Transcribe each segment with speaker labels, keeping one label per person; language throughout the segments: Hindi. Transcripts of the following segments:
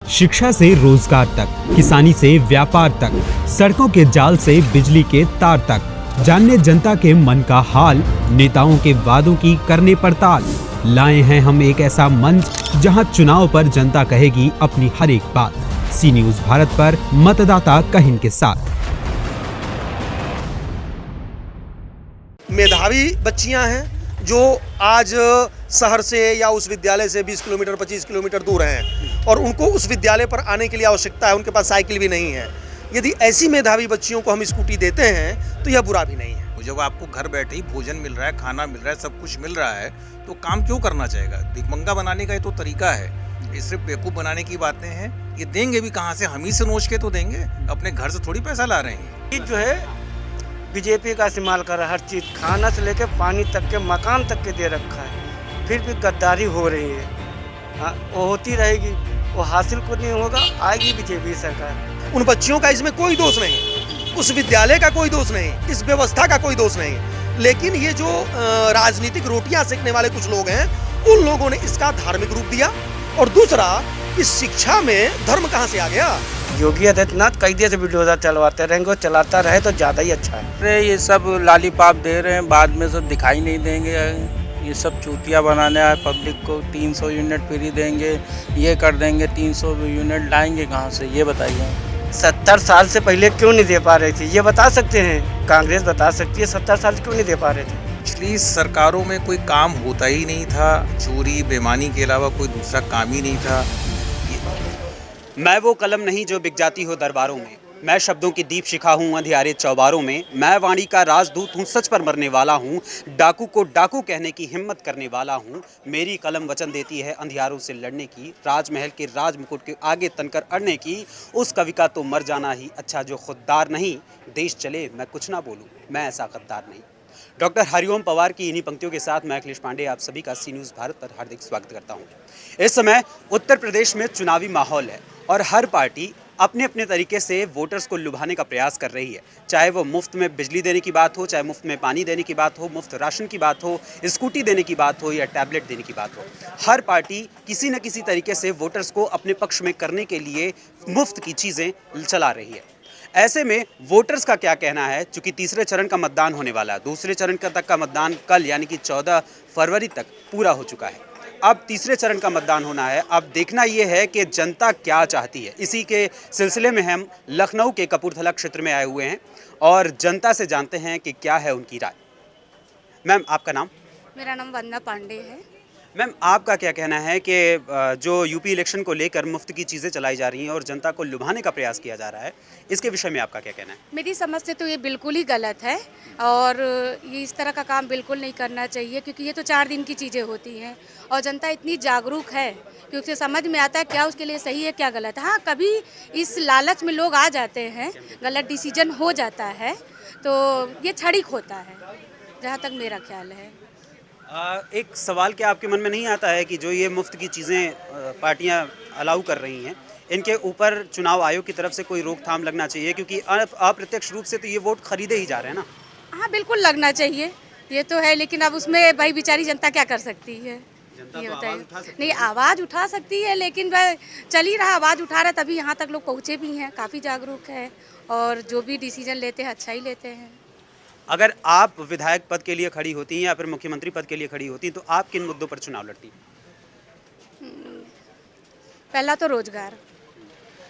Speaker 1: शिक्षा से रोजगार तक, किसानी से व्यापार तक, सड़कों के जाल से बिजली के तार तक, जानने जनता के मन का हाल, नेताओं के वादों की करने पड़ताल। लाए हैं हम एक ऐसा मंच जहां चुनाव पर जनता कहेगी अपनी हर एक बात। सी न्यूज़ भारत पर मतदाता कहिन के साथ।
Speaker 2: मेधावी बच्चियां हैं जो आज शहर से या उस विद्यालय से 20 किलोमीटर 25 किलोमीटर दूर हैं और उनको उस विद्यालय पर आने के लिए आवश्यकता है, उनके पास साइकिल भी नहीं है। यदि ऐसी मेधावी बच्चियों को हम स्कूटी देते हैं तो यह बुरा भी नहीं है।
Speaker 3: जब आपको घर बैठे ही भोजन मिल रहा है, खाना मिल रहा है, सब कुछ मिल रहा है, तो काम क्यों करना चाहेगा? भिखमंगा बनाने का ये तो तरीका है। ये सिर्फ बेवकूफ़ बनाने की बातें हैं। ये देंगे भी कहाँ से? हम ही से नोच के तो देंगे, अपने घर से थोड़ी पैसा ला रहे हैं।
Speaker 4: ये जो है बीजेपी का इस्तेमाल कर रहा है, हर चीज़ खाना से लेकर पानी तक के, मकान तक के दे रखा है। फिर भी गद्दारी हो रही है। हाँ, वो होती रहेगी, वो हासिल को नहीं होगा, आएगी बीजेपी सरकार।
Speaker 2: उन बच्चियों का इसमें कोई दोष नहीं, उस विद्यालय का कोई दोष नहीं, इस व्यवस्था का कोई दोष नहीं। लेकिन ये जो राजनीतिक रोटियां सेकने वाले कुछ लोग हैं, उन लोगों ने इसका धार्मिक रूप दिया। और दूसरा, इस शिक्षा में धर्म कहाँ से आ गया?
Speaker 4: योगी आदित्यनाथ कई देर से वीडियो चलवाते रहेंगे और चलाता रहे तो ज़्यादा ही अच्छा है।
Speaker 5: अरे ये सब लॉलीपॉप दे रहे हैं, बाद में सब दिखाई नहीं देंगे। ये सब चूतिया बनाने आए पब्लिक को। 300 यूनिट फ्री देंगे, ये कर देंगे, 300 यूनिट लाएंगे कहाँ से, ये बताइए।
Speaker 4: 70 साल से पहले क्यों नहीं दे पा रही थी, ये बता सकते हैं? कांग्रेस बता सकती है 70 साल से क्यों नहीं दे पा रहे थे?
Speaker 3: पिछली सरकारों में कोई काम होता ही नहीं था। चोरी बेईमानी के अलावा कोई दूसरा काम ही नहीं था।
Speaker 1: मैं वो कलम नहीं जो बिक जाती हो दरबारों में, मैं शब्दों की दीप शिखा हूँ अंधियारे चौबारों में, मैं वाणी का राजदूत हूँ, सच पर मरने वाला हूँ, डाकू को डाकू कहने की हिम्मत करने वाला हूँ। मेरी कलम वचन देती है अंधियारों से लड़ने की, राजमहल के राजमुकुट के आगे तनकर अड़ने की। उस कवि का तो मर जाना ही अच्छा जो खुददार नहीं, देश चले मैं कुछ ना बोलूँ, मैं ऐसा गद्दार नहीं। डॉक्टर हरिओम पवार की इन्हीं पंक्तियों के साथ मैं अखिलेश पांडे आप सभी का सी न्यूज़ भारत पर हार्दिक स्वागत करता हूं। इस समय उत्तर प्रदेश में चुनावी माहौल है और हर पार्टी अपने अपने तरीके से वोटर्स को लुभाने का प्रयास कर रही है। चाहे वो मुफ्त में बिजली देने की बात हो, चाहे मुफ्त में पानी देने की बात हो, मुफ्त राशन की बात हो, स्कूटी देने की बात हो या टैबलेट देने की बात हो, हर पार्टी किसी न किसी तरीके से वोटर्स को अपने पक्ष में करने के लिए मुफ्त की चीज़ें चला रही है। ऐसे में वोटर्स का क्या कहना है? चूंकि तीसरे चरण का मतदान होने वाला है, दूसरे चरण तक का मतदान कल यानी कि 14 फरवरी तक पूरा हो चुका है। अब तीसरे चरण का मतदान होना है। अब देखना यह है कि जनता क्या चाहती है। इसी के सिलसिले में हम लखनऊ के कपूरथला क्षेत्र में आए हुए हैं और जनता से जानते हैं कि क्या है उनकी राय। मैम, आपका नाम?
Speaker 6: मेरा नाम वंदना पांडे है।
Speaker 1: मैम, आपका क्या कहना है कि जो यूपी इलेक्शन को लेकर मुफ्त की चीज़ें चलाई जा रही हैं और जनता को लुभाने का प्रयास किया जा रहा है, इसके विषय में आपका क्या कहना है?
Speaker 6: मेरी समझ से तो ये बिल्कुल ही गलत है और ये इस तरह का काम बिल्कुल नहीं करना चाहिए, क्योंकि ये तो 4 दिन की चीज़ें होती हैं और जनता इतनी जागरूक है कि उसे समझ में आता है क्या उसके लिए सही है क्या गलत है। हाँ, कभी इस लालच में लोग आ जाते हैं, गलत डिसीजन हो जाता है, तो ये क्षणिक होता है, जहाँ तक मेरा ख्याल है।
Speaker 1: एक सवाल क्या आपके मन में नहीं आता है कि जो ये मुफ्त की चीज़ें पार्टियां अलाउ कर रही हैं, इनके ऊपर चुनाव आयोग की तरफ से कोई रोकथाम लगना चाहिए? क्योंकि अप्रत्यक्ष रूप से तो ये वोट खरीदे ही जा रहे हैं ना।
Speaker 6: हाँ, बिल्कुल लगना चाहिए, ये तो है, लेकिन अब उसमें भाई बेचारी जनता क्या कर सकती है?
Speaker 1: जनता
Speaker 6: ये
Speaker 1: तो
Speaker 6: बताइए।
Speaker 1: आवाज़ उठा सकती
Speaker 6: नहीं,
Speaker 1: है।
Speaker 6: आवाज़ उठा सकती है, लेकिन वह चल ही रहा, आवाज़ उठा रहा, तभी यहाँ तक लोग पहुँचे भी हैं, काफ़ी जागरूक है और जो भी डिसीजन लेते हैं अच्छा ही लेते हैं।
Speaker 1: अगर आप विधायक पद के लिए खड़ी होती हैं या फिर मुख्यमंत्री पद के लिए खड़ी होती, तो आप किन मुद्दों पर चुनाव लड़ती?
Speaker 6: पहला तो रोजगार,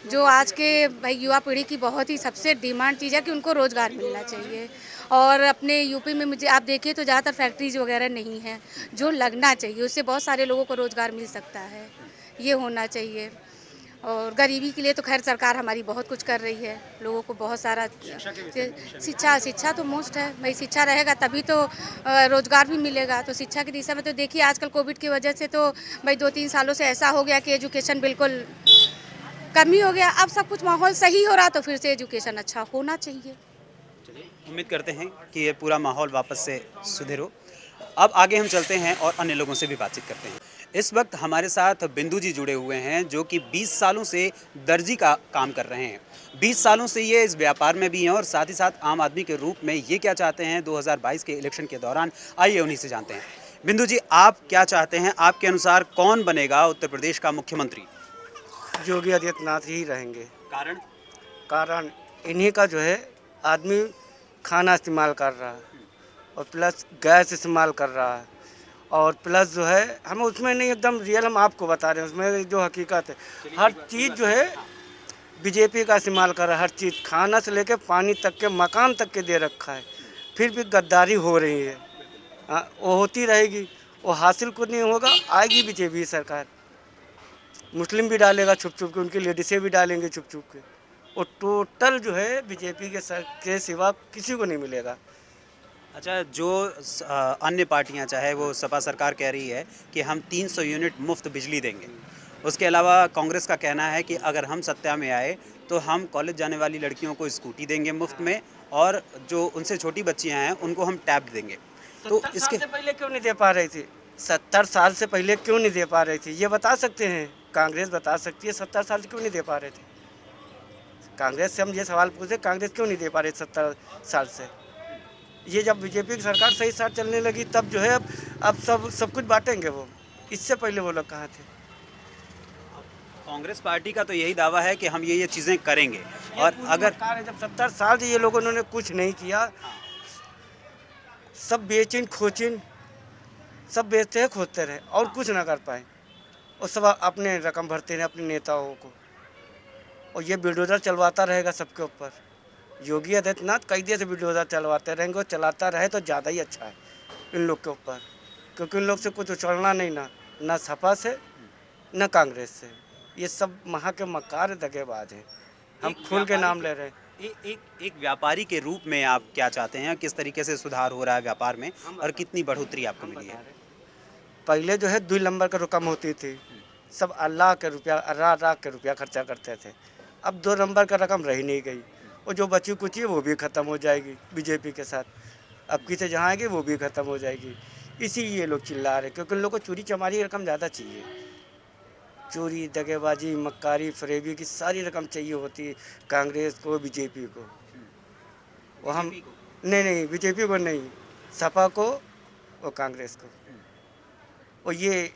Speaker 6: जो आज के भाई युवा पीढ़ी की बहुत ही सबसे डिमांड चीज़ है कि उनको रोजगार मिलना चाहिए। और अपने यूपी में मुझे आप देखिए तो ज़्यादातर फैक्ट्रीज वगैरह नहीं है, जो लगना चाहिए, उससे बहुत सारे लोगों को रोजगार मिल सकता है, ये होना चाहिए। और गरीबी के लिए तो खैर सरकार हमारी बहुत कुछ कर रही है, लोगों को बहुत सारा शिक्षा तो मोस्ट है भाई। शिक्षा रहेगा तभी तो रोजगार भी मिलेगा, तो शिक्षा की दिशा में तो देखिए आजकल कोविड की वजह से तो भाई 2-3 सालों से ऐसा हो गया कि एजुकेशन बिल्कुल कमी हो गया। अब सब कुछ माहौल सही हो रहा तो फिर से एजुकेशन अच्छा होना चाहिए।
Speaker 1: उम्मीद करते हैं कि ये पूरा माहौल वापस से सुधरे हो। अब आगे हम चलते हैं और अन्य लोगों से भी बातचीत करते हैं। इस वक्त हमारे साथ बिंदु जी जुड़े हुए हैं जो कि 20 सालों से दर्जी का काम कर रहे हैं। 20 सालों से ये इस व्यापार में भी हैं और साथ ही साथ आम आदमी के रूप में ये क्या चाहते हैं 2022 के इलेक्शन के दौरान, आइए उन्हीं से जानते हैं। बिंदु जी, आप क्या चाहते हैं? आपके अनुसार कौन बनेगा उत्तर प्रदेश का मुख्यमंत्री?
Speaker 4: योगी आदित्यनाथ ही रहेंगे।
Speaker 1: कारण?
Speaker 4: कारण इन्हीं का जो है आदमी खाना इस्तेमाल कर रहा है और प्लस गैस इस्तेमाल कर रहा है और प्लस जो है हम उसमें नहीं एकदम रियल हम आपको बता रहे हैं उसमें जो हकीकत है हर चीज़ जो है बीजेपी का इस्तेमाल कर रहा है। हर चीज़ खाना से लेके पानी तक के मकान तक के दे रखा है, फिर भी गद्दारी हो रही है। हाँ, वो होती रहेगी, वो हासिल कुछ नहीं होगा। आएगी बीजेपी सरकार, मुस्लिम भी डालेगा छुप छुप के, उनकी लेडीसें भी डालेंगे छुप छुप के। वो टोटल जो है बीजेपी के सिवा किसी को नहीं मिलेगा।
Speaker 1: अच्छा, जो अन्य पार्टियां चाहे वो सपा सरकार कह रही है कि हम 300 यूनिट मुफ्त बिजली देंगे, उसके अलावा कांग्रेस का कहना है कि अगर हम सत्ता में आए तो हम कॉलेज जाने वाली लड़कियों को स्कूटी देंगे मुफ्त में और जो उनसे छोटी बच्चियां हैं उनको हम टैब देंगे। तो
Speaker 4: 70
Speaker 1: इसके
Speaker 4: साल से पहले क्यों नहीं दे पा रही थी? 70 साल से पहले क्यों नहीं दे पा रही थी? ये बता सकते हैं, कांग्रेस बता सकती है 70 साल से क्यों नहीं दे पा रहे थे? कांग्रेस से हम ये सवाल पूछे, कांग्रेस क्यों नहीं दे पा रही 70 साल से? ये जब बीजेपी की सरकार सही साथ चलने लगी तब जो है अब सब कुछ बांटेंगे वो। इससे पहले वो लोग कहाँ थे?
Speaker 1: कांग्रेस पार्टी का तो यही दावा है कि हम ये चीज़ें करेंगे और अगर
Speaker 4: जब 70 साल से ये लोगों ने कुछ नहीं किया, सब बेचिन खोचिन सब बेचते हैं खोदते रहे और कुछ ना कर पाए और सब अपने रकम भरते रहे अपने नेताओं को और ये बिल्डोजर चलवाता रहेगा सबके ऊपर। योगी आदित्यनाथ कई देर से बिल्डोजर चलवाते रहेंगे और चलाता रहे तो ज़्यादा ही अच्छा है इन लोग के ऊपर, क्योंकि इन लोग से कुछ उछलना नहीं, ना सपा से न कांग्रेस से। ये सब महा के मकार दगेबाज हैं। हम खुल के नाम ले रहे हैं।
Speaker 1: एक व्यापारी के रूप में आप क्या चाहते हैं? किस तरीके से सुधार हो रहा है व्यापार में और कितनी बढ़ोतरी आपको मिली है?
Speaker 4: पहले जो है 2 नंबर का रकम होती थी, सब अल्लाह के रुपया खर्चा करते थे। अब 2 नंबर का रकम रह नहीं गई और जो बची कुची है वो भी ख़त्म हो जाएगी बीजेपी के साथ। अब किसे जहाँ आएगी वो भी ख़त्म हो जाएगी। इसी ये लोग चिल्ला रहे, क्योंकि उन लोग को चोरी चमारी रकम ज़्यादा चाहिए। चोरी दगेबाजी मक्कारी फरेबी की सारी रकम चाहिए होती कांग्रेस को बीजेपी को। वो हम नहीं बीजेपी को नहीं, सपा को और कांग्रेस को। और ये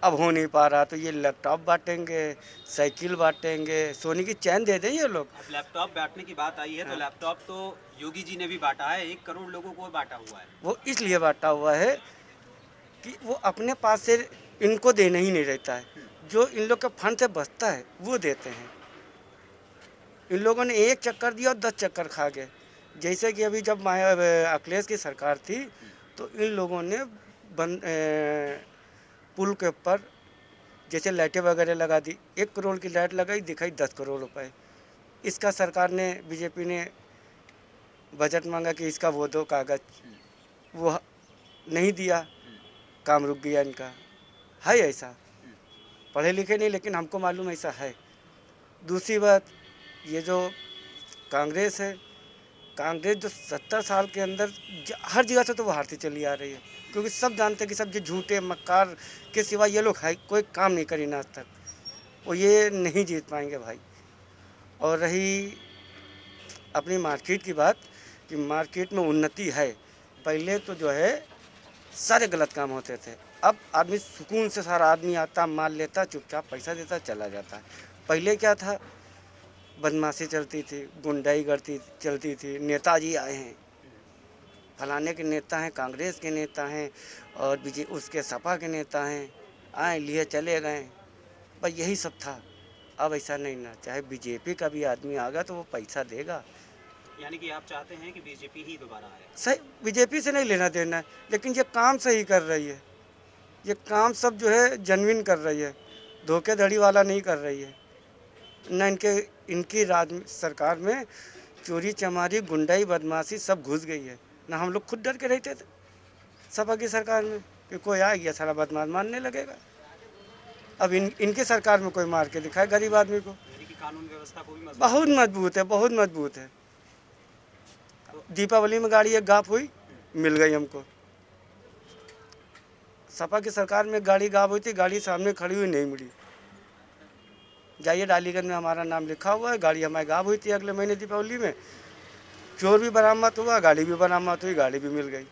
Speaker 4: अब हो नहीं पा रहा तो ये लैपटॉप बांटेंगे, साइकिल बांटेंगे, सोने की चैन दे दें ये लोग।
Speaker 1: अब लैपटॉप बांटने की बात आई है तो लैपटॉप तो योगी जी ने भी बांटा है, 1 करोड़ लोगों को बांटा हुआ है।
Speaker 4: वो इसलिए बांटा हुआ है कि वो अपने पास से इनको देना ही नहीं रहता है, जो इन लोग के फंड से बचता है वो देते हैं। इन लोगों ने 1 चक्कर दिया और 10 चक्कर खा गए। जैसे कि अभी जब अखिलेश की सरकार थी तो इन लोगों ने पुल के ऊपर जैसे लाइटें वगैरह लगा दी, 1 करोड़ की लाइट लगाई, दिखाई 10 करोड़ रुपए। इसका सरकार ने बीजेपी ने बजट मांगा कि इसका वो दो कागज, वो नहीं दिया, काम रुक गया इनका। है ऐसा, पढ़े लिखे नहीं लेकिन हमको मालूम ऐसा है। दूसरी बात, ये जो कांग्रेस है, कांग्रेस जो 70 साल के अंदर हर जगह से तो वो हारती चली आ रही है, क्योंकि सब जानते हैं कि सब जो झूठे मक्कार के सिवा ये लोग है कोई काम नहीं करी ना आज तक, और ये नहीं जीत पाएंगे भाई। और रही अपनी मार्केट की बात कि मार्केट में उन्नति है, पहले तो जो है सारे गलत काम होते थे, अब आदमी सुकून से सारा आदमी आता, माल लेता, चुपचाप पैसा देता, चला जाता है। पहले क्या था, बदमाशी चलती थी, गुंडाई चलती थी, नेताजी आए हैं, फलाने के नेता हैं, कांग्रेस के नेता हैं और उसके सपा के नेता हैं, आए लिए चले गए, बस यही सब था। अब ऐसा नहीं ना, चाहे बीजेपी का भी आदमी आ गया तो वो पैसा देगा।
Speaker 1: यानी कि आप चाहते हैं कि बीजेपी ही दोबारा आए?
Speaker 4: सही, बीजेपी से नहीं लेना देना है, लेकिन ये काम सही कर रही है, ये काम सब जो है जेन्युइन कर रही है, धोखेधड़ी वाला नहीं कर रही है। न इनकी सरकार में चोरी चमारी गुंडाई बदमाशी सब घुस गई है। ना हम लोग खुद डर के रहते थे सपा की सरकार में कि कोई आ गया सारा बदमाश मारने लगेगा। अब इनकी सरकार में कोई मार के दिखाए गरीब आदमी को।
Speaker 1: कानून व्यवस्था को भी
Speaker 4: बहुत मजबूत है, बहुत मजबूत है। दीपावली में गाड़ी एक गायब हुई, मिल गई हमको। सपा की सरकार में गाड़ी गायब हुई थी, गाड़ी सामने खड़ी हुई नहीं मिली। जाइए डालीगंज में हमारा नाम लिखा हुआ है, गाड़ी हमारी गायब हुई थी अगले महीने दीपावली में, चोर भी बरामद हुआ, गाड़ी भी बरामद हुई, गाड़ी भी मिल गई।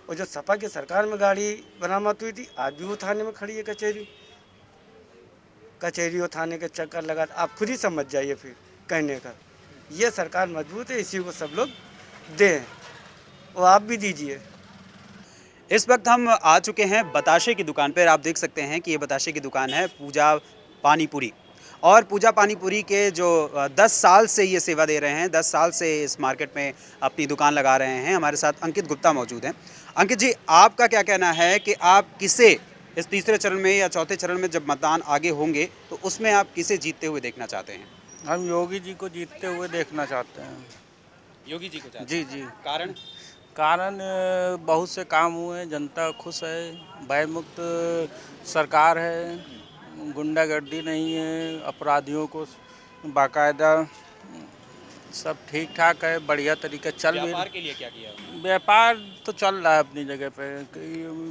Speaker 4: और जो सपा की सरकार में गाड़ी बरामद हुई थी, आज भी वो थाने में खड़ी है कचहरी। कचहरियों थाने के चक्कर लगा, आप खुद ही समझ जाइए फिर कहने का। ये सरकार मजबूत है, इसी को सब लोग दें और आप भी दीजिए।
Speaker 1: इस वक्त हम आ चुके हैं बताशे की दुकान पर। आप देख सकते हैं कि ये बताशे की दुकान है पूजा पानीपुरी। और पूजा पानीपुरी के जो 10 साल से ये सेवा दे रहे हैं, 10 साल से इस मार्केट में अपनी दुकान लगा रहे हैं। हमारे साथ अंकित गुप्ता मौजूद हैं। अंकित जी, आपका क्या कहना है कि आप किसे इस तीसरे चरण में या चौथे चरण में जब मतदान आगे होंगे तो उसमें आप किसे जीतते हुए देखना चाहते हैं?
Speaker 5: हम योगी जी को जीतते हुए देखना चाहते हैं।
Speaker 1: योगी जी को चाहते
Speaker 5: जी
Speaker 1: हैं?
Speaker 5: जी।
Speaker 1: कारण?
Speaker 5: कारण बहुत से काम हुए हैं, जनता खुश है, भयमुक्त सरकार है, गुंडागर्दी नहीं है, अपराधियों को बाकायदा सब ठीक ठाक है, बढ़िया तरीके चल भी।
Speaker 1: व्यापार के लिए क्या किया?
Speaker 5: व्यापार तो चल रहा है अपनी जगह पे।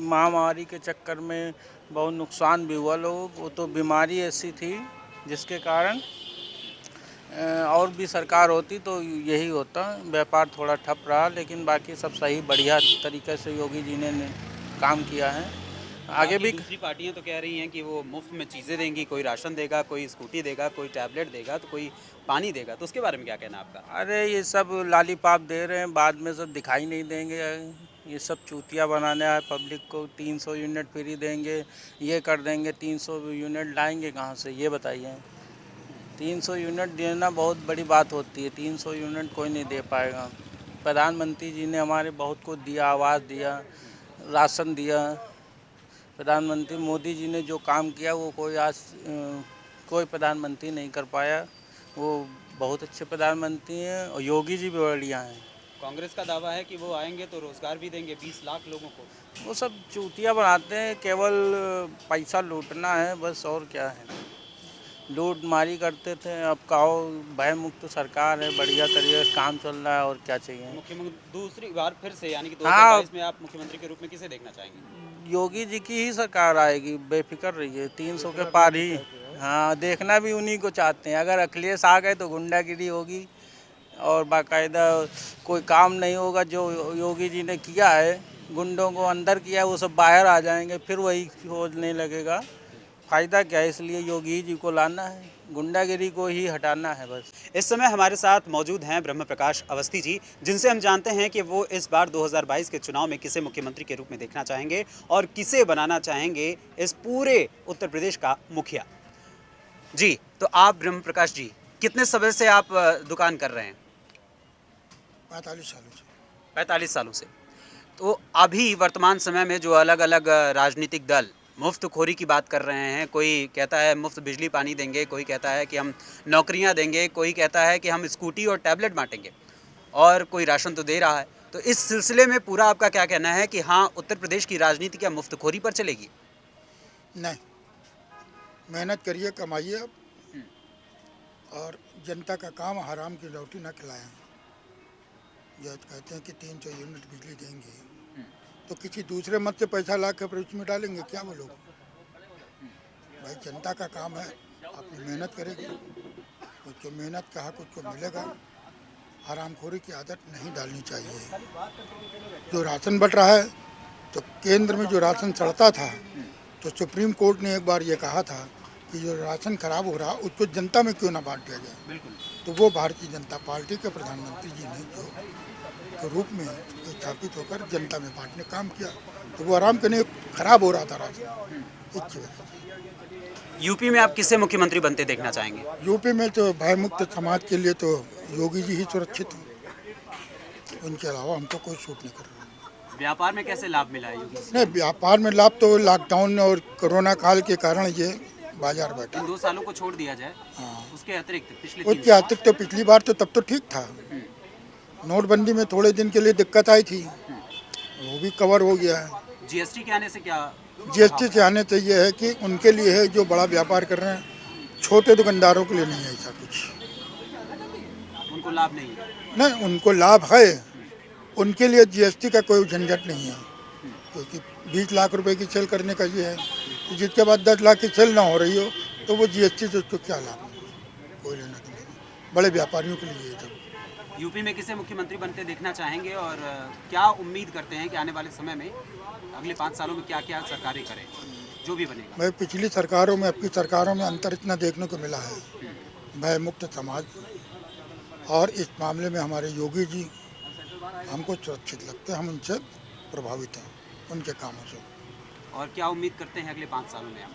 Speaker 5: महामारी के चक्कर में बहुत नुकसान भी हुआ लोगों को, तो बीमारी ऐसी थी जिसके कारण और भी सरकार होती तो यही होता। व्यापार थोड़ा ठप रहा, लेकिन बाकी सब सही बढ़िया तरीके से योगी जी ने काम किया है। आगे भी
Speaker 1: दूसरी पार्टियां तो कह रही हैं कि वो मुफ्त में चीज़ें देंगी, कोई राशन देगा, कोई स्कूटी देगा, कोई टैबलेट देगा, तो कोई पानी देगा। तो उसके बारे में क्या कहना है आपका?
Speaker 5: अरे ये सब लालीपाप दे रहे हैं, बाद में सब दिखाई नहीं देंगे। ये सब चूतिया बनाने आए पब्लिक को। 300 यूनिट फ्री देंगे, ये कर देंगे, 300 यूनिट लाएंगे कहाँ से, ये बताइए। 300 यूनिट देना बहुत बड़ी बात होती है, 300 यूनिट कोई नहीं दे पाएगा। प्रधानमंत्री जी ने हमारे बहुत कुछ दिया, आवाज़ दिया, राशन दिया। प्रधानमंत्री मोदी जी ने जो काम किया वो कोई प्रधानमंत्री नहीं कर पाया। वो बहुत अच्छे प्रधानमंत्री हैं और योगी जी भी बढ़िया हैं।
Speaker 1: कांग्रेस का दावा है कि वो आएंगे तो रोजगार भी देंगे 20 लाख लोगों को।
Speaker 5: वो सब चूतिया बनाते हैं, केवल पैसा लूटना है बस, और क्या है। लूट मारी करते थे, अब कहो भय मुक्त सरकार है, बढ़िया तरीके से काम चल रहा है, और क्या चाहिए।
Speaker 1: मुख्यमंत्री दूसरी बार फिर से यानी कि
Speaker 5: हाँ।
Speaker 1: 2022 में आप मुख्यमंत्री के रूप में किसे देखना चाहेंगे?
Speaker 5: योगी जी की ही सरकार आएगी, बेफिक्र रहिए। 300 के पार ही। हाँ, देखना भी उन्हीं को चाहते हैं। अगर अखिलेश आ गए तो गुंडागिरी होगी और बाकायदा कोई काम नहीं होगा। जो योगी जी ने किया है, गुंडों को अंदर किया है, वो सब बाहर आ जाएंगे, फिर वही होने लगेगा। फ़ायदा क्या है? इसलिए योगी जी को लाना है, गुंडागिरी को ही हटाना है बस।
Speaker 1: इस समय हमारे साथ मौजूद हैं ब्रह्म प्रकाश अवस्थी जी, जिनसे हम जानते हैं कि वो इस बार 2022 के चुनाव में किसे मुख्यमंत्री के रूप में देखना चाहेंगे और किसे बनाना चाहेंगे इस पूरे उत्तर प्रदेश का मुखिया। जी, तो आप ब्रह्म प्रकाश जी, कितने समय से आप दुकान कर रहे हैं?
Speaker 7: 45 सालों से।
Speaker 1: 45 सालों से। तो अभी वर्तमान समय में जो अलग अलग राजनीतिक दल मुफ्तखोरी की बात कर रहे हैं, कोई कहता है मुफ्त बिजली पानी देंगे, कोई कहता है कि हम नौकरियां देंगे, कोई कहता है कि हम स्कूटी और टैबलेट बांटेंगे, और कोई राशन तो दे रहा है। तो इस सिलसिले में पूरा आपका क्या कहना है कि हाँ, उत्तर प्रदेश की राजनीति क्या मुफ्तखोरी पर चलेगी?
Speaker 7: नहीं, मेहनत करिए, कमाइए अब, और जनता का काम हराम की रोटी न खिलाएं। जो कहते हैं कि 300 यूनिट बिजली देंगे, तो किसी दूसरे मत से पैसा ला के उसमें डालेंगे क्या वो लोग? भाई जनता का काम है, अपनी मेहनत करेगी, कुछ को मेहनत का हक उसको मिलेगा। हरामखोरी की आदत नहीं डालनी चाहिए। जो राशन बट रहा है, तो केंद्र में जो राशन चढ़ता था, तो सुप्रीम कोर्ट ने एक बार ये कहा था कि जो राशन खराब हो रहा उसको जनता में क्यों ना बांट दिया जाए। तो वो भारतीय जनता पार्टी के प्रधानमंत्री जी ने जो के रूप में स्थापित होकर जनता में बांटने काम किया, तो वो आराम करने खराब हो रहा था राशन, इसकी वजह से।
Speaker 1: यूपी में आप किसे मुख्यमंत्री बनते देखना चाहेंगे?
Speaker 7: यूपी में तो भयमुक्त समाज के लिए तो योगी जी ही सुरक्षित हैं, उनके अलावा हमको कोई सूट नहीं कर रहा।
Speaker 1: व्यापार में कैसे लाभ मिला है योगी जी?
Speaker 7: नहीं, व्यापार में लाभ तो लॉकडाउन और कोरोना काल के कारण ये बाजार बैठा।
Speaker 1: इन 2 सालों को छोड़ दिया जाए,
Speaker 7: हाँ,
Speaker 1: उसके अतिरिक्त पिछले
Speaker 7: उसके अतिरिक्त तो पिछली बार तो तब तो ठीक था। नोटबंदी में थोड़े दिन के लिए दिक्कत आई थी, वो भी कवर हो गया है।
Speaker 1: जीएसटी के आने से क्या?
Speaker 7: जीएसटी से आने से ये है कि उनके लिए है जो बड़ा व्यापार कर रहे हैं, छोटे दुकानदारों के लिए नहीं है ऐसा कुछ।
Speaker 1: उनको लाभ नहीं है?
Speaker 7: नहीं, उनको लाभ है, उनके लिए जीएसटी का कोई झंझट नहीं है, क्योंकि 20 लाख रुपए की सेल करने का ये है कि जिसके बाद 10 लाख की सेल ना हो रही हो तो वो जीएसटी से उसको क्या लाभ है? कोई लेना देना नहीं। बड़े व्यापारियों के लिए ये सब।
Speaker 1: यूपी में किसे मुख्यमंत्री बनते देखना चाहेंगे और क्या उम्मीद करते हैं कि आने वाले समय में अगले 5 सालों में क्या क्या सरकारें करें? जो भी बनेगा?
Speaker 7: भाई पिछली सरकारों में अब की सरकारों में अंतर इतना देखने को मिला है, भय मुक्त समाज, और इस मामले में हमारे योगी जी हमको सुरक्षित लगते हैं, हम उनसे प्रभावित हैं, उनके कामों से।
Speaker 1: और क्या उम्मीद करते हैं अगले 5 सालों में आप?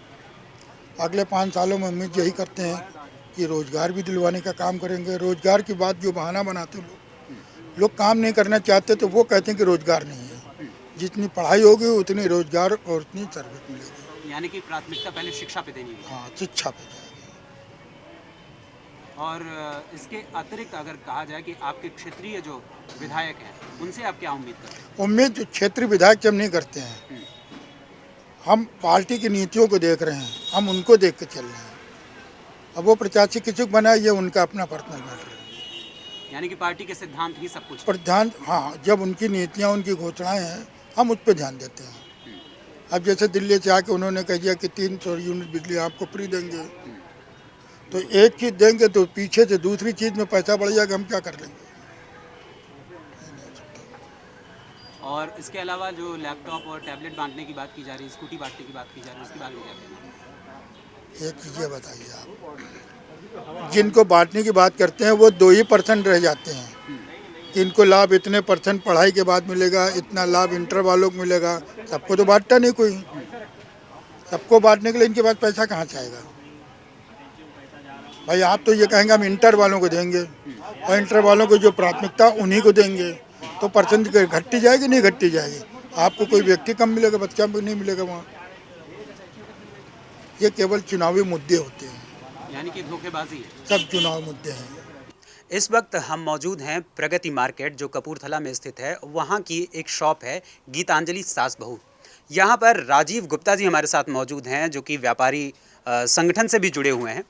Speaker 7: अगले 5 सालों में उम्मीद यही करते हैं कि रोजगार भी दिलवाने का काम करेंगे। रोजगार की बात जो बहाना बनाते लोग काम नहीं करना चाहते तो वो कहते हैं कि रोजगार नहीं है। जितनी पढ़ाई होगी उतनी रोजगार और उतनी सर्विस मिलेगी।
Speaker 1: यानी कि प्राथमिकता पहले शिक्षा पे देनी है।
Speaker 7: हाँ, शिक्षा पे जाएगी।
Speaker 1: और इसके अतिरिक्त अगर कहा जाए कि आपके क्षेत्रीय जो विधायक हैं उनसे आप क्या उम्मीद करते हैं?
Speaker 7: उम्मीद क्षेत्रीय विधायक से हम नहीं करते हैं, हम पार्टी की नीतियों को देख रहे हैं, हम उनको देख के चल रहे हैं। अब वो प्रत्याशी किसी को बनाए ये उनका अपना पर्सनल मैटर है।
Speaker 1: यानी कि पार्टी के सिद्धांत ही सब कुछ है।
Speaker 7: पर ध्यान, हाँ, जब उनकी नीतियाँ उनकी घोषणाएं हैं हम उस पर ध्यान देते हैं। अब जैसे दिल्ली से आके उन्होंने कह दिया कि 300 यूनिट बिजली आपको फ्री देंगे, तो एक चीज़ देंगे तो पीछे से दूसरी चीज़ में पैसा बढ़ जाएगा, हम क्या कर लेंगे?
Speaker 1: और इसके अलावा जो लैपटॉप और टैबलेट बांटने की बात की जा रही है, स्कूटी बांटने की बात की जा रही है, उसकी बात में क्या कहना है?
Speaker 7: एक चीज़ ये बताइए आप, जिनको बांटने की बात करते हैं वो 2% रह जाते हैं कि इनको लाभ इतने % पढ़ाई के बाद मिलेगा, इतना लाभ इंटर वालों को मिलेगा। सबको तो बांटता नहीं कोई, सबको बांटने के लिए इनके पास पैसा कहाँ से आएगा? भाई आप तो ये कहेंगे हम इंटर वालों को देंगे और इंटर वालों को जो प्राथमिकता उन्हीं को देंगे, तो % घटती जाएगी नहीं घटती जाएगी? आपको कोई व्यक्ति कम मिलेगा, बच्चा नहीं मिलेगा वहाँ। ये केवल चुनावी मुद्दे होते हैं,
Speaker 1: यानी कि धोखेबाजी है।
Speaker 7: सब चुनाव मुद्दे हैं।
Speaker 1: इस वक्त हम मौजूद हैं प्रगति मार्केट जो कपूरथला में स्थित है। वहाँ की एक शॉप है गीतांजलि सास बहू। यहाँ पर राजीव गुप्ता जी हमारे साथ मौजूद हैं जो कि व्यापारी संगठन से भी जुड़े हुए हैं।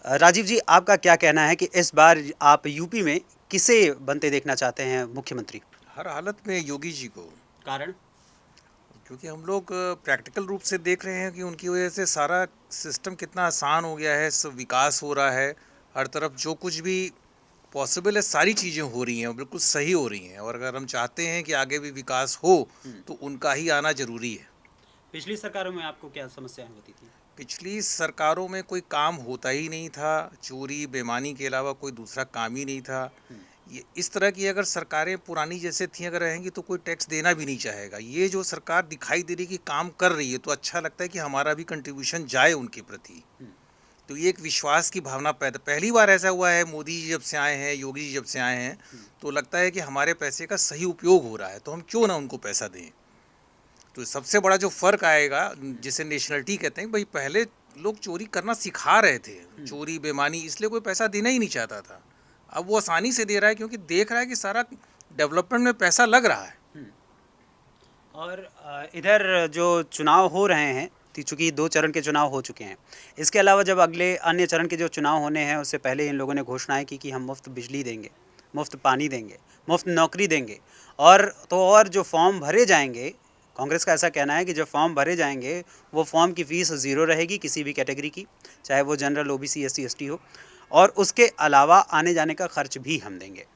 Speaker 1: राजीव जी, आपका क्या कहना है कि इस बार आप यूपी में किसे बनते देखना चाहते हैं मुख्यमंत्री?
Speaker 3: हर हालत में योगी जी को,
Speaker 1: कारण?
Speaker 3: क्योंकि हम लोग प्रैक्टिकल रूप से देख रहे हैं कि उनकी वजह से सारा सिस्टम कितना आसान हो गया है, सब विकास हो रहा है, हर तरफ जो कुछ भी पॉसिबल है सारी चीज़ें हो रही हैं, बिल्कुल सही हो रही हैं। और अगर हम चाहते हैं कि आगे भी विकास हो तो उनका ही आना ज़रूरी है।
Speaker 1: पिछली सरकारों में आपको क्या समस्याएं होती थी?
Speaker 3: पिछली सरकारों में कोई काम होता ही नहीं था, चोरी बेईमानी के अलावा कोई दूसरा काम ही नहीं था। ये इस तरह की अगर सरकारें पुरानी जैसे थी अगर रहेंगी तो कोई टैक्स देना भी नहीं चाहेगा। ये जो सरकार दिखाई दे रही कि काम कर रही है तो अच्छा लगता है कि हमारा भी कंट्रीब्यूशन जाए उनके प्रति। तो ये एक विश्वास की भावना पैदा, पहली बार ऐसा हुआ है मोदी जी जब से आए हैं, योगी जी जब से आए हैं, तो लगता है कि हमारे पैसे का सही उपयोग हो रहा है, तो हम क्यों ना उनको पैसा दें। तो सबसे बड़ा जो फ़र्क आएगा जिसे नेशनलिटी कहते हैं, भाई पहले लोग चोरी करना सिखा रहे थे, चोरी बेईमानी, इसलिए कोई पैसा देना ही नहीं चाहता था। अब वो आसानी से दे रहा है क्योंकि देख रहा है कि सारा डेवलपमेंट में पैसा लग रहा है।
Speaker 1: और इधर जो चुनाव हो रहे हैं, चूँकि 2 चरण के चुनाव हो चुके हैं, इसके अलावा जब अगले अन्य चरण के जो चुनाव होने हैं उससे पहले इन लोगों ने घोषणाएं की कि हम मुफ्त बिजली देंगे, मुफ्त पानी देंगे, मुफ्त नौकरी देंगे। और जो फॉर्म भरे जाएंगे, कांग्रेस का ऐसा कहना है कि जब फॉर्म भरे जाएंगे वो फॉर्म की फ़ीस 0 रहेगी किसी भी कैटेगरी की, चाहे वो जनरल, ओबीसी, एससी, एसटी हो, और उसके अलावा आने जाने का खर्च भी हम देंगे,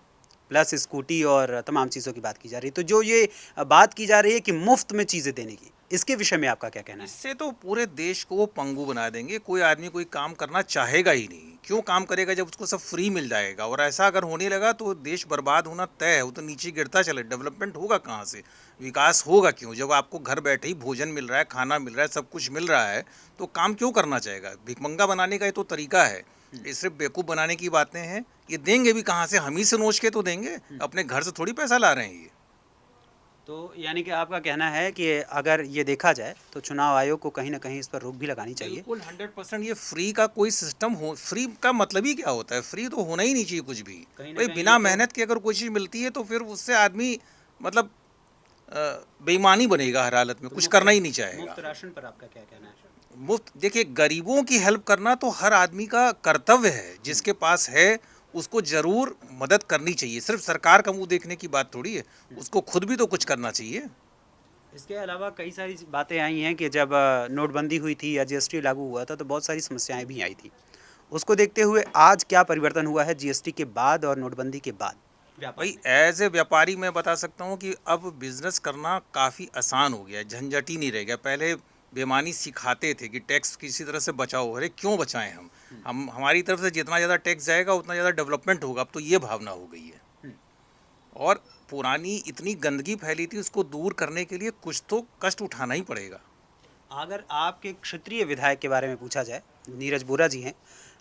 Speaker 1: प्लस स्कूटी और तमाम चीज़ों की बात की जा रही है। तो जो ये बात की जा रही है कि मुफ्त में चीज़ें देने की, इसके विषय में आपका क्या कहना है?
Speaker 3: इससे तो पूरे देश को वो पंगु बना देंगे, कोई आदमी कोई काम करना चाहेगा ही नहीं। क्यों काम करेगा जब उसको सब फ्री मिल जाएगा? और ऐसा अगर होने लगा तो देश बर्बाद होना तय है, वो तो नीचे गिरता चले। डेवलपमेंट होगा कहाँ से, विकास होगा क्यों? जब आपको घर बैठे ही भोजन मिल रहा है, खाना मिल रहा है, सब कुछ मिल रहा है, तो काम क्यों करना चाहेगा? भिखमंगा बनाने का ये तो तरीका है, ये सिर्फ बेवकूफ़ बनाने की बातें हैं। ये देंगे भी कहाँ से? हम ही से नोच के तो देंगे, अपने घर से थोड़ी पैसा ला रहे हैं ये।
Speaker 1: तो यानी कि आपका कहना है कि अगर ये देखा जाए तो चुनाव आयोग को कहीं ना कहीं इस पर रोक भी लगानी चाहिए।
Speaker 3: बिल्कुल 100%। ये फ्री का कोई सिस्टम हो, फ्री का मतलब ही क्या होता है? फ्री तो होना ही नहीं चाहिए कुछ भी। भाई बिना मेहनत के अगर कोई चीज़ मिलती है तो फिर उससे आदमी मतलब बेईमानी बनेगा, हर हालत में कुछ करना ही नहीं चाहेगा।
Speaker 1: मुफ्त राशन पर आपका क्या कहना है?
Speaker 3: मुफ्त, देखिए गरीबों की हेल्प करना तो हर आदमी का कर्तव्य है, जिसके पास है उसको ज़रूर मदद करनी चाहिए। सिर्फ सरकार का मुंह देखने की बात थोड़ी है, उसको खुद भी तो कुछ करना चाहिए।
Speaker 1: इसके अलावा कई सारी बातें आई हैं कि जब नोटबंदी हुई थी या जीएसटी लागू हुआ था तो बहुत सारी समस्याएं भी आई थी। उसको देखते हुए आज क्या परिवर्तन हुआ है जीएसटी के बाद और नोटबंदी के बाद?
Speaker 3: भाई एज ए व्यापारी मैं बता सकता हूँ कि अब बिज़नेस करना काफ़ी आसान हो गया है, झंझट ही नहीं रह गया। पहले बेईमानी सिखाते थे कि टैक्स किसी तरह से बचाओ। अरे क्यों बचाएं हम हमारी तरफ से जितना ज़्यादा टैक्स जाएगा उतना ज़्यादा डेवलपमेंट होगा। अब तो ये भावना हो गई है। और पुरानी इतनी गंदगी फैली थी, उसको दूर करने के लिए कुछ तो कष्ट उठाना ही पड़ेगा।
Speaker 1: अगर आपके क्षेत्रीय विधायक के बारे में पूछा जाए, नीरज बोरा जी हैं,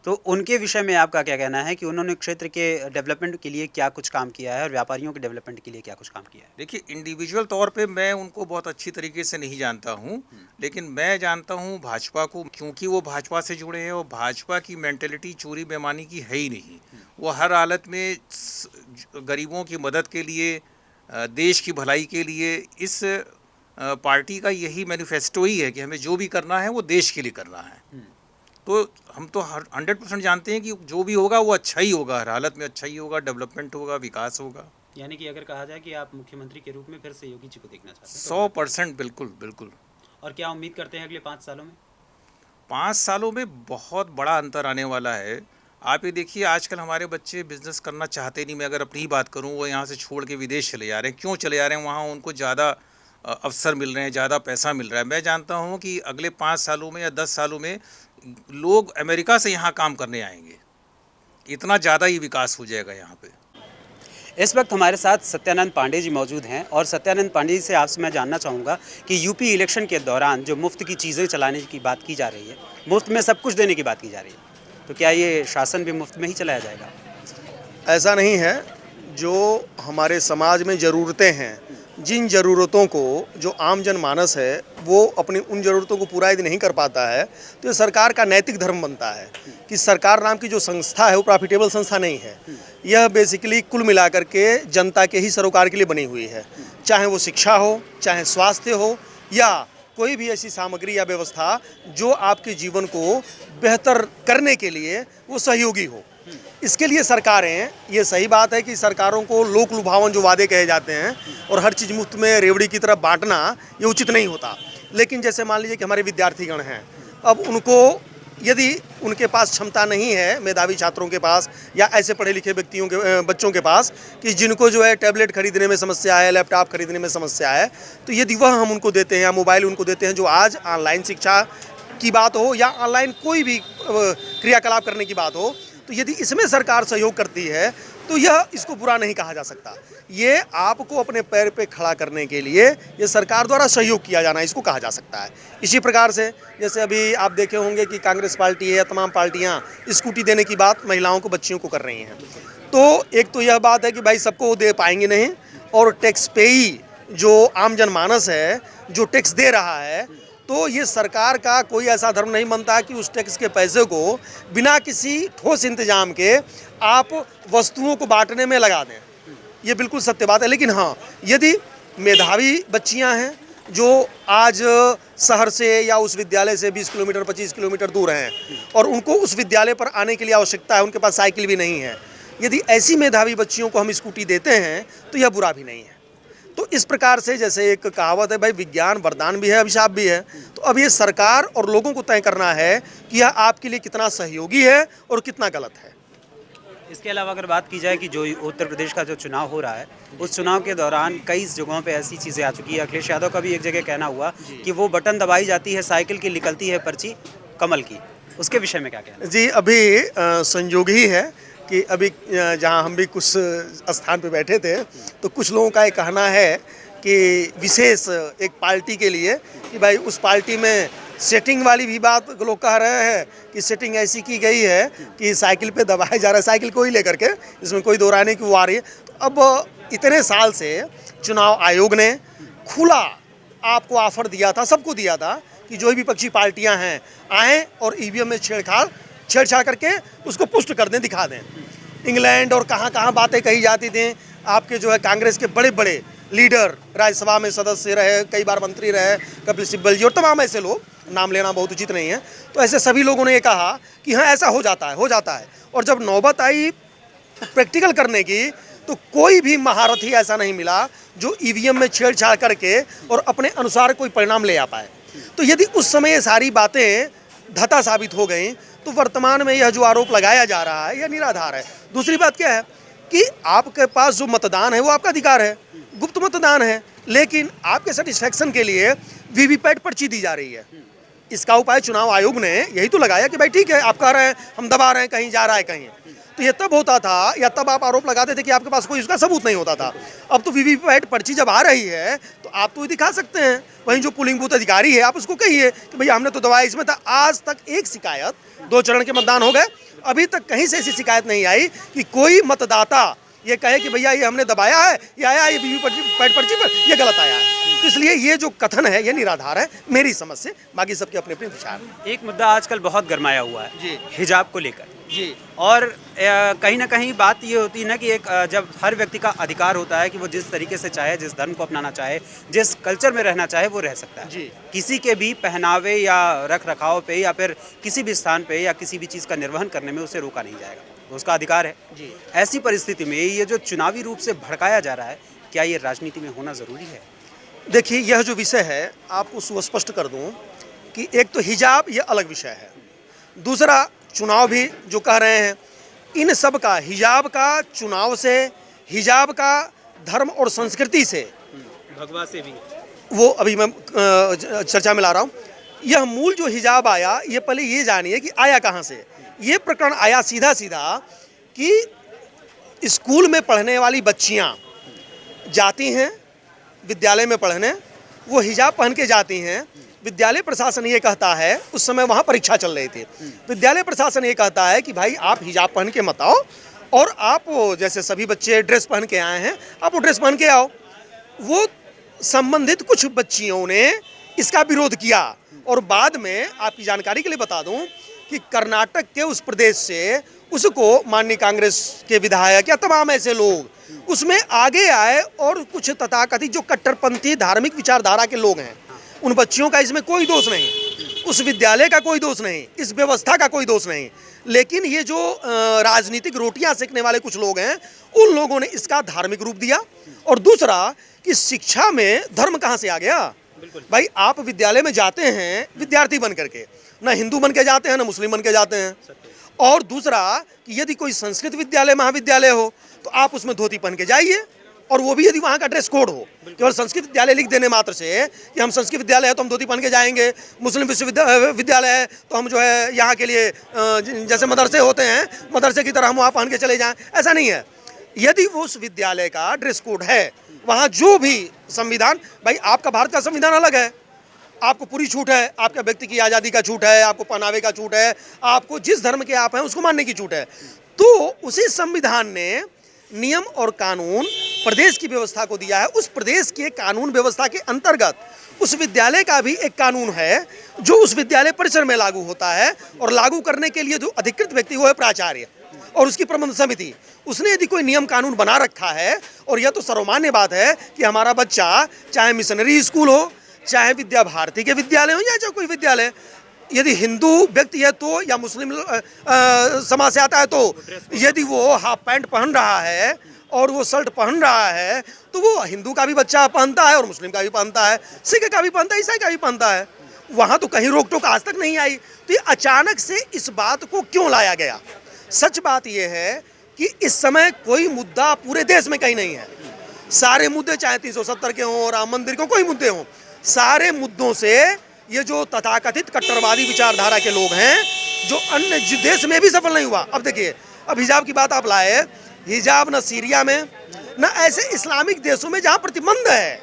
Speaker 1: तो उनके विषय में आपका क्या कहना है कि उन्होंने क्षेत्र के डेवलपमेंट के लिए क्या कुछ काम किया है और व्यापारियों के डेवलपमेंट के लिए क्या कुछ काम किया है?
Speaker 3: देखिए, इंडिविजुअल तौर पे मैं उनको बहुत अच्छी तरीके से नहीं जानता हूँ, लेकिन मैं जानता हूँ भाजपा को, क्योंकि वो भाजपा से जुड़े हैं और भाजपा की मेंटेलिटी चोरी बेईमानी की है ही नहीं। वो हर हालत में गरीबों की मदद के लिए, देश की भलाई के लिए, इस पार्टी का यही मैनिफेस्टो ही है कि हमें जो भी करना है वो देश के लिए करना है। तो हम तो 100% जानते हैं कि जो भी होगा वो अच्छा ही होगा, हर हालत में अच्छा ही होगा, डेवलपमेंट होगा, विकास होगा।
Speaker 1: यानी कि अगर कहा जाए कि आप मुख्यमंत्री के रूप में फिर से योगी जी को देखना चाहते हैं?
Speaker 3: 100% बिल्कुल बिल्कुल।
Speaker 1: और क्या उम्मीद करते हैं अगले 5 सालों में?
Speaker 3: 5 सालों में बहुत बड़ा अंतर आने वाला है। आप ये देखिए, आजकल हमारे बच्चे बिजनेस करना चाहते नहीं। मैं अगर अपनी ही बात करूं, वो यहाँ से छोड़ के विदेश चले जा रहे हैं। क्यों चले जा रहे हैं? वहाँ उनको ज़्यादा अवसर मिल रहे हैं, ज़्यादा पैसा मिल रहा है। मैं जानता हूँ कि अगले 5 सालों में या 10 सालों में लोग अमेरिका से यहाँ काम करने आएंगे। इतना ज़्यादा ही विकास हो जाएगा यहाँ पे।
Speaker 1: इस वक्त हमारे साथ सत्यानंद पांडे जी मौजूद हैं और सत्यानंद पांडे जी से आपसे मैं जानना चाहूँगा कि यूपी इलेक्शन के दौरान जो मुफ्त की चीज़ें चलाने की बात की जा रही है, मुफ्त में सब कुछ देने की बात की जा रही है, तो क्या ये शासन भी मुफ्त में ही चलाया जाएगा?
Speaker 2: ऐसा नहीं है। जो हमारे समाज में ज़रूरतें हैं, जिन ज़रूरतों को जो आम जनमानस है वो अपनी उन ज़रूरतों को पूरा यदि नहीं कर पाता है, तो ये सरकार का नैतिक धर्म बनता है कि सरकार नाम की जो संस्था है वो प्रॉफिटेबल संस्था नहीं है। यह बेसिकली कुल मिलाकर के जनता के ही सरोकार के लिए बनी हुई है। चाहे वो शिक्षा हो, चाहे स्वास्थ्य हो, या कोई भी ऐसी सामग्री या व्यवस्था जो आपके जीवन को बेहतर करने के लिए वो सहयोगी हो। इसके लिए सरकारें, ये सही बात है कि सरकारों को लोक लुभावन जो वादे कहे जाते हैं और हर चीज़ मुफ्त में रेवड़ी की तरफ बांटना, ये उचित नहीं होता। लेकिन जैसे मान लीजिए कि हमारे विद्यार्थीगण हैं, अब उनको यदि उनके पास क्षमता नहीं है, मेधावी छात्रों के पास या ऐसे पढ़े लिखे व्यक्तियों के बच्चों के पास कि जिनको जो है टैबलेट खरीदने में समस्या है, लैपटॉप खरीदने में समस्या है, तो यदि वह हम उनको देते हैं या मोबाइल उनको देते हैं, जो आज ऑनलाइन शिक्षा की बात हो या ऑनलाइन कोई भी क्रियाकलाप करने की बात हो, तो यदि इसमें सरकार सहयोग करती है तो यह इसको बुरा नहीं कहा जा सकता। ये आपको अपने पैर पे खड़ा करने के लिए ये सरकार द्वारा सहयोग किया जाना, इसको कहा जा सकता है। इसी प्रकार से जैसे अभी आप देखे होंगे कि कांग्रेस पार्टी है या तमाम पार्टियां स्कूटी देने की बात महिलाओं को, बच्चियों को कर रही हैं। तो एक तो यह बात है कि भाई सबको वो दे पाएंगे नहीं, और टैक्स पेई जो आम जनमानस है जो टैक्स दे रहा है, तो ये सरकार का कोई ऐसा धर्म नहीं बनता कि उस टैक्स के पैसे को बिना किसी ठोस इंतजाम के आप वस्तुओं को बांटने में लगा दें। ये बिल्कुल सत्य बात है। लेकिन हाँ, यदि मेधावी बच्चियां हैं जो आज शहर से या उस विद्यालय से 20 किलोमीटर 25 किलोमीटर दूर हैं और उनको उस विद्यालय पर आने के लिए आवश्यकता है, उनके पास साइकिल भी नहीं है, यदि ऐसी मेधावी बच्चियों को हम स्कूटी देते हैं तो यह बुरा भी नहीं है। तो इस प्रकार से, जैसे एक कहावत है, भाई विज्ञान वरदान भी है, अभिशाप भी है। तो अब ये सरकार और लोगों को तय करना है कि यह आपके लिए कितना सहयोगी है और कितना गलत है।
Speaker 1: इसके अलावा अगर बात की जाए कि जो उत्तर प्रदेश का जो चुनाव हो रहा है, उस चुनाव के दौरान कई जगहों पे ऐसी चीज़ें आ चुकी है। अखिलेश यादव का भी एक जगह कहना हुआ कि वो बटन दबाई जाती है साइकिल की, निकलती है पर्ची कमल की। उसके विषय में क्या कहना?
Speaker 2: जी, अभी संयोग ही है कि अभी जहाँ हम भी कुछ स्थान पे बैठे थे, तो कुछ लोगों का ये कहना है कि विशेष एक पार्टी के लिए कि भाई उस पार्टी में सेटिंग वाली भी बात लोग कह रहे हैं कि सेटिंग ऐसी की गई है कि साइकिल पे दबाया जा रहा है, साइकिल को ही लेकर के, इसमें कोई दोहराने की वो आ रही है। तो अब इतने साल से चुनाव आयोग ने खुला आपको ऑफर दिया था, सबको दिया था कि जो भी विपक्षी पार्टियां हैं आएँ और ईवीएम में छेड़छाड़ करके उसको पुष्ट कर दें, दिखा दें। इंग्लैंड और कहाँ बातें कही जाती थी। आपके जो है कांग्रेस के बड़े बड़े लीडर, राज्यसभा में सदस्य रहे, कई बार मंत्री रहे, कपिल सिब्बल जी और तमाम ऐसे लोग, नाम लेना बहुत उचित नहीं है, तो ऐसे सभी लोगों ने ये कहा कि हाँ ऐसा हो जाता है। और जब नौबत आई प्रैक्टिकल करने की, तो कोई भी महारथी ऐसा नहीं मिला जो ईवीएम में छेड़छाड़ करके और अपने अनुसार कोई परिणाम ले आ पाए। तो यदि उस समय ये सारी बातें धता साबित हो गई, तो वर्तमान में यह जो आरोप लगाया जा रहा है यह निराधार है। दूसरी बात क्या है कि आपके पास जो मतदान है वो आपका अधिकार है, गुप्त मतदान है, लेकिन आपके सेटिस्फैक्शन के लिए वीवीपैट पर्ची दी जा रही है। इसका उपाय चुनाव आयोग ने यही तो लगाया कि भाई ठीक है, आप कह रहे हैं हम दबा रहे हैं, कहीं जा रहा है कहीं, तो ये तब होता था या तब आप आरोप लगाते थे कि आपके पास कोई उसका सबूत नहीं होता था। अब तो वीवीपैट पर्ची जब आ रही है तो आप तो दिखा सकते हैं। वहीं जो पोलिंग बूथ अधिकारी है, आप उसको कहिए कि भैया हमने तो दबाया, इसमें था। आज तक एक शिकायत, 2 चरण के मतदान हो गए, अभी तक कहीं से ऐसी शिकायत नहीं आई कि कोई मतदाता ये कहे कि भैया ये हमने दबाया है, ये आया ये वीवीपैट पर्ची पर ये गलत आया है। तो इसलिए ये जो कथन है ये निराधार है मेरी समझ से। बाकी सबके अपने अपने विचार हैं।
Speaker 1: एक मुद्दा आजकल बहुत गरमाया हुआ है
Speaker 2: जी।
Speaker 1: हिजाब को लेकर
Speaker 2: जी
Speaker 1: और कहीं ना कहीं बात ये होती है ना कि एक जब हर व्यक्ति का अधिकार होता है कि वो जिस तरीके से चाहे, जिस धर्म को अपनाना चाहे, जिस कल्चर में रहना चाहे वो रह सकता है।
Speaker 2: जी।
Speaker 1: किसी के भी पहनावे या रख रखाव पे या फिर किसी भी स्थान पे या किसी भी चीज़ का निर्वहन करने में उसे रोका नहीं जाएगा, उसका अधिकार है।
Speaker 2: जी।
Speaker 1: ऐसी परिस्थिति में ये जो चुनावी रूप से भड़काया जा रहा है, क्या ये राजनीति में होना ज़रूरी है?
Speaker 2: देखिए, यह जो विषय है आपको सुस्पष्ट कर दूं कि एक तो हिजाब ये अलग विषय है, दूसरा चुनाव भी जो कह रहे हैं, इन सब का, हिजाब का चुनाव से, हिजाब का धर्म और संस्कृति से,
Speaker 1: भगवा से भी
Speaker 2: वो अभी मैं चर्चा में ला रहा हूँ। यह मूल जो हिजाब आया, ये पहले ये जानिए कि आया कहाँ से। ये प्रकरण आया सीधा सीधा कि स्कूल में पढ़ने वाली बच्चियाँ जाती हैं विद्यालय में पढ़ने, वो हिजाब पहन के जाती हैं। विद्यालय प्रशासन ये कहता है, उस समय वहाँ परीक्षा चल रही थी, विद्यालय प्रशासन ये कहता है कि भाई आप हिजाब पहन के मत आओ, और आप जैसे सभी बच्चे ड्रेस पहन के आए हैं, आप वो ड्रेस पहन के आओ। वो संबंधित कुछ बच्चियों ने इसका विरोध किया, और बाद में आपकी जानकारी के लिए बता दूं कि कर्नाटक के उस प्रदेश से उसको माननीय कांग्रेस के विधायक या तमाम ऐसे लोग उसमें आगे आए, और कुछ तथाकथित जो कट्टरपंथी धार्मिक विचारधारा के लोग हैं, उन बच्चियों का इसमें कोई दोष नहीं, उस विद्यालय का कोई दोष नहीं, इस व्यवस्था का कोई दोष नहीं। लेकिन ये जो राजनीतिक रोटियां सेकने वाले कुछ लोग हैं, उन लोगों ने इसका धार्मिक रूप दिया। और दूसरा कि शिक्षा में धर्म कहाँ से आ गया? भाई आप विद्यालय में जाते हैं विद्यार्थी बन करके, ना हिंदू बन के जाते हैं ना मुस्लिम बन के जाते हैं। और दूसरा कि यदि कोई संस्कृत विद्यालय महाविद्यालय हो तो आप उसमें धोती पहन के जाइए, और वो भी यदि वहाँ का ड्रेस कोड हो। केवल संस्कृत विद्यालय लिख देने मात्र से कि हम संस्कृत विद्यालय है तो हम धोती पहन के जाएंगे, मुस्लिम विश्वविद्यालय है तो हम जो है यहाँ के लिए जैसे मदरसे होते हैं मदरसे की तरह हम वहाँ पहन के चले जाएं, ऐसा नहीं है। यदि वो उस विद्यालय का ड्रेस कोड है, वहाँ जो भी संविधान, भाई आपका भारत का संविधान अलग है, आपको पूरी छूट है, आपका व्यक्ति की आज़ादी का छूट है, आपको पहनावे का छूट है, आपको जिस धर्म के आप हैं उसको मानने की छूट है। तो उसी संविधान ने नियम और कानून प्रदेश की व्यवस्था को दिया है। उस प्रदेश के कानून व्यवस्था के अंतर्गत उस विद्यालय का भी एक कानून है जो उस विद्यालय परिसर में लागू होता है, और लागू करने के लिए जो अधिकृत व्यक्ति वो है प्राचार्य और उसकी प्रबंध समिति। उसने यदि कोई नियम कानून बना रखा है, और यह तो सर्वमान्य बात है कि हमारा बच्चा चाहे मिशनरी स्कूल हो, चाहे विद्या भारती के विद्यालय हो, या चाहे कोई विद्यालय, यदि हिंदू व्यक्ति है तो, या मुस्लिम समाज से आता है तो, यदि वो हाफ पैंट पहन रहा है और वो शर्ट पहन रहा है तो वो हिंदू का भी बच्चा पहनता है और मुस्लिम का भी पहनता है, सिख का भी पहनता है, ईसाई का भी पहनता है। वहाँ तो कहीं रोक टोक आज तक नहीं आई। तो ये अचानक से इस बात को क्यों लाया गया? सच बात यह है कि इस समय कोई मुद्दा पूरे देश में कहीं नहीं है। सारे मुद्दे चाहे 370 के हों, राम मंदिर के, कोई मुद्दे हों, सारे मुद्दों से ये जो तथाकथित कट्टरवादी विचारधारा के लोग हैं, जो अन्य देश में भी सफल नहीं हुआ। अब देखिए, अब हिजाब की बात आप लाए, हिजाब न सीरिया में न ऐसे इस्लामिक देशों में जहाँ प्रतिबंध है,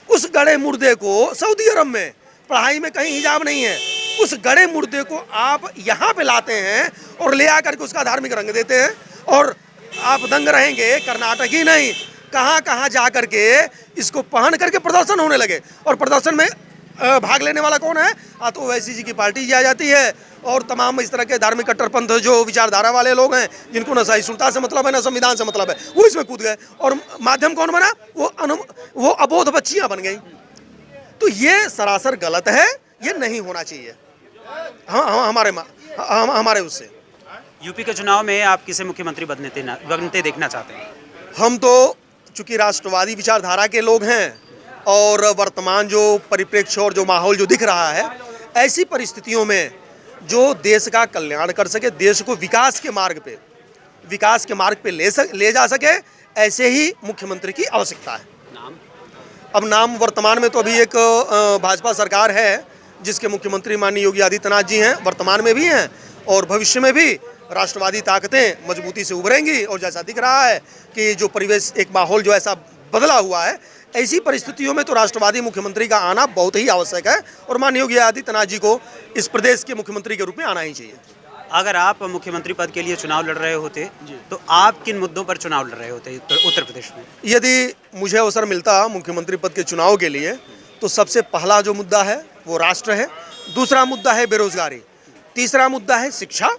Speaker 2: उस गड़े मुर्दे को सऊदी अरब में पढ़ाई में कहीं हिजाब नहीं है, उस गड़े मुर्दे को आप यहाँ पे लाते हैं और ले आकर के उसका धार्मिक रंग देते हैं, और आप दंग रहेंगे। कर्नाटक ही नहीं, कहाँ कहाँ जा करके इसको पहन करके प्रदर्शन होने लगे, और प्रदर्शन में भाग लेने वाला कौन है? तो ओवैसी जी की पार्टी जी आ जाती है, और तमाम इस तरह के धार्मिक कट्टरपंथ जो विचारधारा वाले लोग हैं, जिनको न सहिष्णुता से मतलब है न संविधान से मतलब है, वो इसमें कूद गए, और माध्यम कौन बना? वो अबोध बच्चियां बन गई। तो ये सरासर गलत है, ये नहीं होना चाहिए। हमारे उससे
Speaker 1: यूपी के चुनाव में आप किसे मुख्यमंत्री बनते देखना चाहते हैं?
Speaker 2: हम तो चूंकि राष्ट्रवादी विचारधारा के लोग हैं, और वर्तमान जो परिप्रेक्ष्य और जो माहौल जो दिख रहा है, ऐसी परिस्थितियों में जो देश का कल्याण कर सके, देश को विकास के मार्ग पे ले जा सके, ऐसे ही मुख्यमंत्री की आवश्यकता है।
Speaker 1: नाम?
Speaker 2: अब नाम वर्तमान में तो अभी एक भाजपा सरकार है जिसके मुख्यमंत्री माननीय योगी आदित्यनाथ जी हैं, वर्तमान में भी हैं और भविष्य में भी राष्ट्रवादी ताकतें मजबूती से उभरेंगी। और जैसा दिख रहा है कि जो परिवेश, एक माहौल जो ऐसा बदला हुआ है, ऐसी परिस्थितियों में तो राष्ट्रवादी मुख्यमंत्री का आना बहुत ही आवश्यक है और माननीय योगी आदित्यनाथ जी को इस प्रदेश के मुख्यमंत्री के रूप में आना ही चाहिए।
Speaker 1: अगर आप मुख्यमंत्री पद के लिए चुनाव लड़ रहे होते तो आप किन मुद्दों पर चुनाव लड़ रहे होते उत्तर प्रदेश में?
Speaker 2: यदि मुझे अवसर मिलता मुख्यमंत्री पद के चुनाव के लिए तो सबसे पहला जो मुद्दा है वो राष्ट्र है, दूसरा मुद्दा है बेरोजगारी, तीसरा मुद्दा है शिक्षा।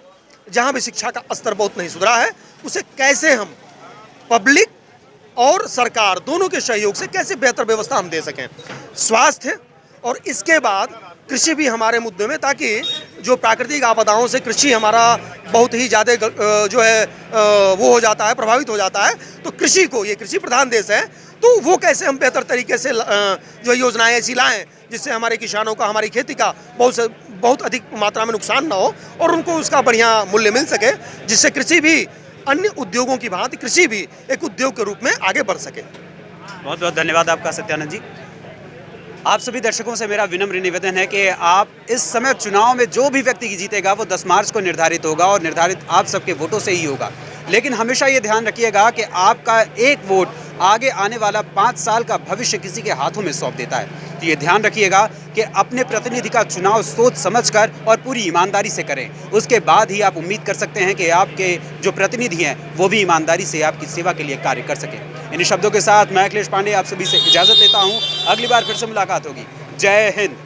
Speaker 2: जहाँ भी शिक्षा का स्तर बहुत नहीं सुधरा है उसे कैसे हम पब्लिक और सरकार दोनों के सहयोग से कैसे बेहतर व्यवस्था हम दे सकें, स्वास्थ्य और इसके बाद कृषि भी हमारे मुद्दे में, ताकि जो प्राकृतिक आपदाओं से कृषि हमारा बहुत ही ज़्यादा जो है वो हो जाता है, प्रभावित हो जाता है। तो कृषि को, ये कृषि प्रधान देश है, तो वो कैसे हम बेहतर तरीके से जो योजनाएं ऐसी लाएं जिससे हमारे किसानों का, हमारी खेती का बहुत अधिक मात्रा में नुकसान ना हो और उनको उसका बढ़िया मूल्य मिल सके, जिससे कृषि भी अन्य उद्योगों की भांति कृषि भी एक उद्योग के रूप में आगे बढ़ सके।
Speaker 1: बहुत बहुत धन्यवाद आपका सत्यानंद जी। आप सभी दर्शकों से मेरा विनम्र निवेदन है कि आप इस समय चुनाव में जो भी व्यक्ति जीतेगा वो 10 मार्च को निर्धारित होगा और निर्धारित आप सबके वोटों से ही होगा। लेकिन हमेशा ये ध्यान रखिएगा कि आपका एक वोट आगे आने वाला 5 साल का भविष्य किसी के हाथों में सौंप देता है। तो ये ध्यान रखिएगा कि अपने प्रतिनिधि का चुनाव सोच समझकर और पूरी ईमानदारी से करें। उसके बाद ही आप उम्मीद कर सकते हैं कि आपके जो प्रतिनिधि हैं वो भी ईमानदारी से आपकी सेवा के लिए कार्य कर सकें। इन शब्दों के साथ मैं अखिलेश पांडे आप सभी से इजाज़त लेता हूँ। अगली बार फिर से मुलाकात होगी। जय हिंद।